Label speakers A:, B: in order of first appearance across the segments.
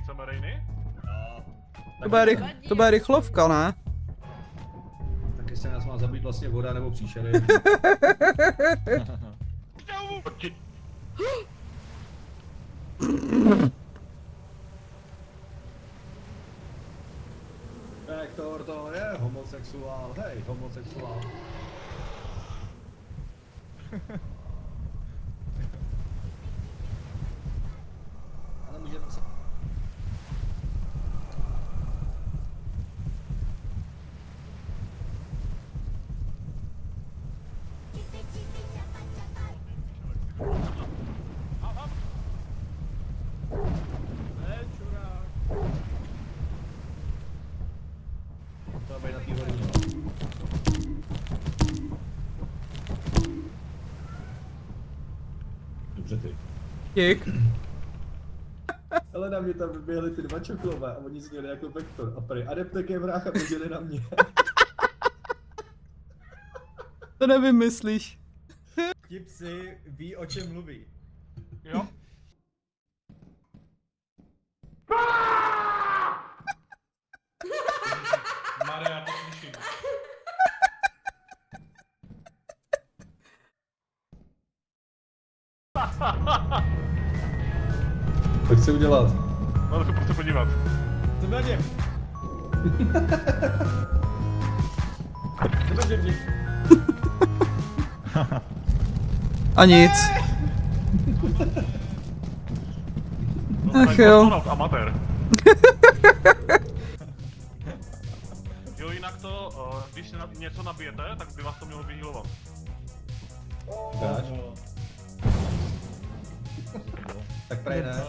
A: Chceme Rejny?
B: To bude rychlovka, ne?
C: Tak jestli nás má zabít vlastně voda nebo příšery. Vektor to je homosexuál, hej, homosexuál. Ale můžeme se... Dobře ty.
B: Dík.
C: Ale na mě tam vyběhly ty dva čoklové a oni zněli jako Vektor a prý Adeptek je vrah a běželi na mě.
B: To nevymyslíš.
D: Ti psi ví, o čem mluví.
A: Jo. Maria, to slyším.
C: Co chci udělat?
A: No, to se podívat.
D: Co na něm? Co na něm?
B: A nic. Ach jo.
A: Amatér. Jo, jinak to, když něco nabijete, tak by vás to mělo vyhýlovat.
C: Dáš? Tak prej ne.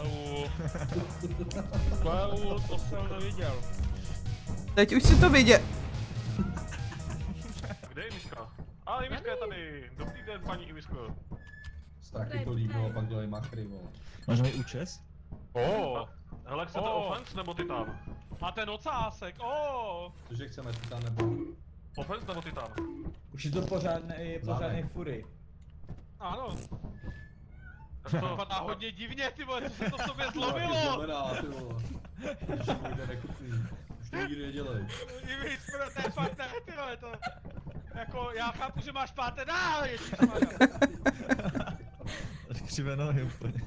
D: Wow, to jsem neviděl.
B: Teď už si to viděl.
A: Kde je Miška? A Miška je tady. Dobrý den, paní Miško.
C: Strachy to líbilo, pak dělají machry, vole.
E: Máš mít účes?
A: Hele, chcete offense nebo titan?
F: A ten ocásek,
C: Cože chceme, titan nebo...
A: Offense nebo titan?
D: Už je to pořádný fury.
F: Ano.
A: To
F: To vypadá hodně divně, ty vole, co se to v sobě
C: To
F: zlomilo.
C: znamená, ty vole. Ježiš, můj nekupný. Už to nikdy nedělej.
F: I víc, to je fakt ne, ty vole, to... Jako, já chápu, že máš páté dál, ježišmarja.
E: Až křivé nohy úplně.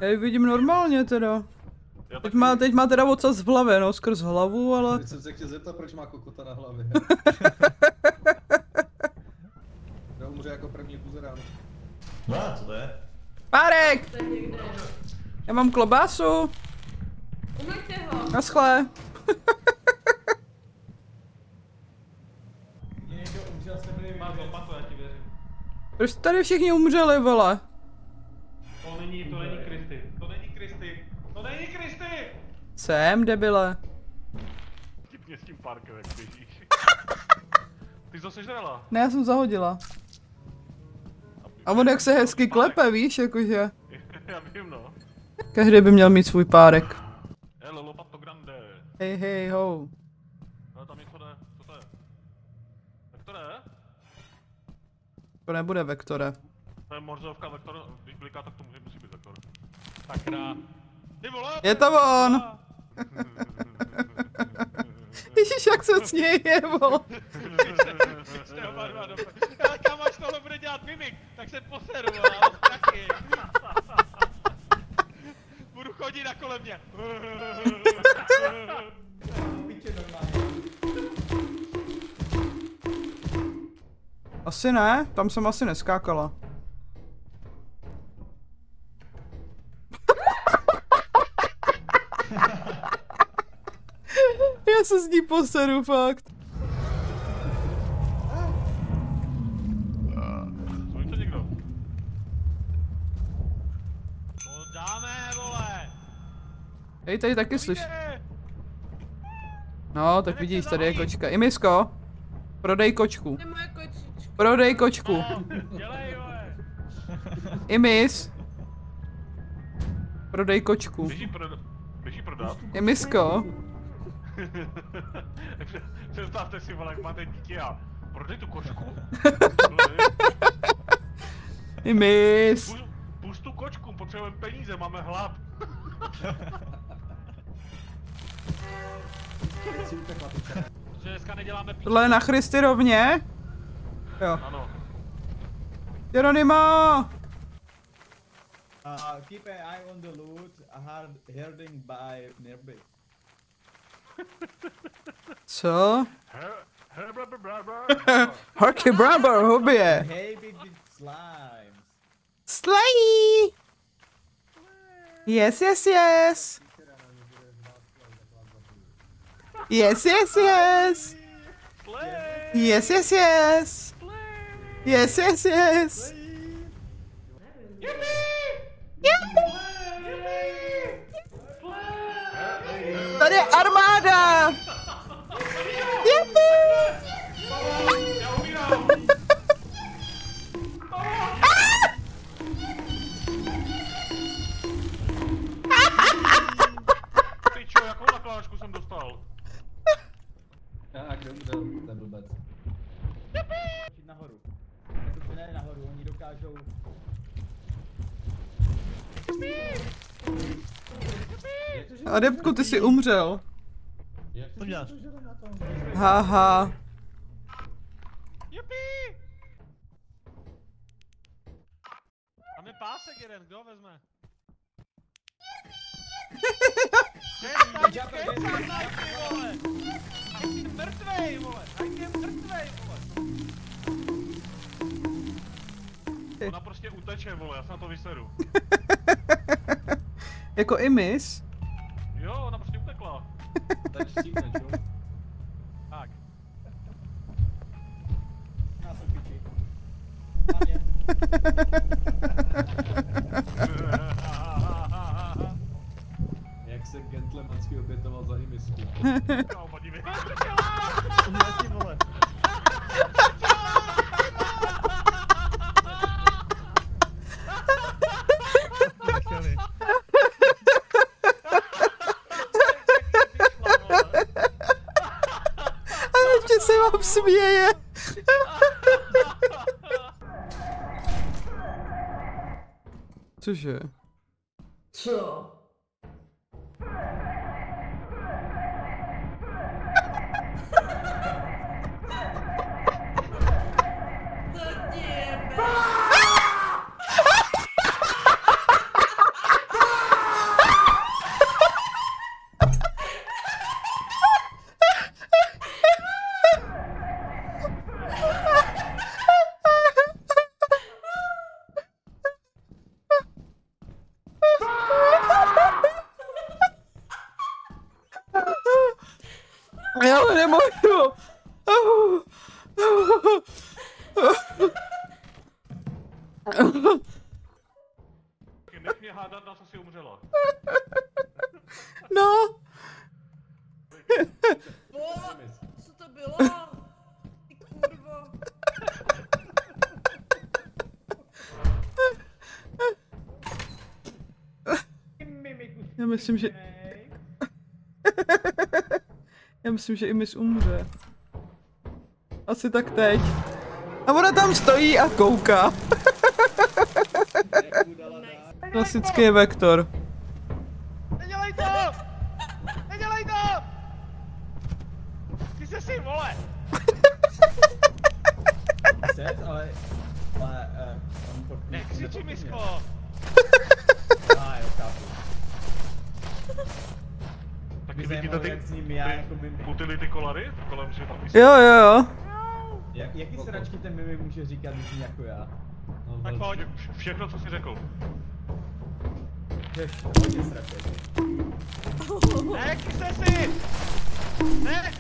B: Já ji vidím normálně teda. Teď má teda ocas v hlavě, no, skrz hlavu, ale...
C: Teď jsem se chtěl zeptat, proč má kokota na hlavě. Kdo umře jako první buzerán.
E: No, co to je?
B: Párek! Já mám klobásu.
G: Umeďte ho.
B: Naschle.
D: Někdo umřel, jste byli
F: Máš lopatu, já ti věřím.
B: Proč tady všichni umřeli, vole?
F: To není Kristy. To není Kristy. To není Kristy!
B: Jsem, debile.
A: Vtipně s tím parkem, jak běžíš. Ty jsi to sežrala?
B: Ne, já jsem zahodila. A on jak se hezky klepe, víš, jakože.
A: Já vím, no.
B: Každý by měl mít svůj párek.
A: Hele, lopato grande.
B: Hej, hej, ho.
A: Ale tam něco jde. Co to je? Vektore?
B: To nebude Vektore.
A: To je morzovka Vektor, když bliká, tak to musí být Vektor.
F: Sakra. Ty vole!
B: Je to on! Ježiš, jak se směje, vole.
F: Jste oba dva dobře. Ale kam až tohle bude dělat mimik, tak se poseru, ale taky. Budu chodit na kolem mě.
D: Piče normálně.
B: Asi ne, tam jsem asi neskákala. Já se s ní poseru, fakt.
A: Zvoní to někdo?
F: No dáme, vole.
B: Hej, tady taky slyš. No, tak vidíš, tady je kočka. I Misko, prodej kočku.
G: To je moje kočička.
B: Prodej kočku.
F: Dělej, vole.
B: I mis. Prodej kočku.
A: Běží prodat?
B: I Misko.
A: Představte si, vole, jak máte dítě a prodej tu kočku.
B: I mis.
A: Pust tu kočku, potřebujeme peníze, máme hlad.
C: Teď si utekla piča.
F: Protože dneska neděláme píču.
B: Tohle je na Christy rovně? Jo.
A: Ano.
B: Jeronimo!
D: Keep an eye on the loot, herding by nearby.
B: Co?
A: He-
B: Harky Bramber, hobie!
D: Hey, big slimes.
B: Slay! Yes, yes, yes! Yes, yes, yes! Yes, yes, yes! Yes, yes, yes! Tady je armáda! Jupi!
A: Já umírám! Ty čo, jakou nakládačku jsem dostal?
C: A kde umřel ten blbec?
D: Jít nahoru. Protože ne nahoru, oni dokážou...
B: Adeptku, ty jsi umřel.
C: Jak
E: To děláš?
B: Haha.
F: Jupi! Tam je pásek jeden, kdo vezme? Kecat, ty vole! Ať jsi mrtvej, vole! Ať je mrtvej, vole!
A: Ona prostě uteče, vole, já se na to vyseru.
B: Jako i mis?
A: Jo, ona prostě utekla.
C: Tak štípne, čo?
F: Tak.
D: Já jsem piči. Na mě.
C: Jak se gentlemansky obětoval za imisku.
A: Kámo, podívej.
E: Umřel ti, vole. Nechali.
B: A ještě se vám směje. Cože?
G: Co? To jebe.
B: Já ho nemůžu.
A: Nech mě hádat, na co jsi umřela.
B: No.
G: Co to bylo? Ty kurvo.
B: Já myslím, že... Já myslím, že i mis umře. Asi tak teď. A ona tam stojí a kouká. Klasický vektor.
F: Nedělej to! Nedělej to! Ty se si, vole!
D: Set, ale on pod...
F: Nekřiči, misko!
D: Jo, chápu.
A: Tak
D: By
A: ty vidíte
D: zajímalo,
A: ty,
D: jak s ním já jako mimik.
A: utility kolary? Kolem, že tam
B: Jo.
D: Jaký sračky ten mimik může říkat, když jako já?
F: Tak pojď.
A: Všechno, co jsi řekl.
D: Že hodně sraček.
F: Ne, kyse si! Ne!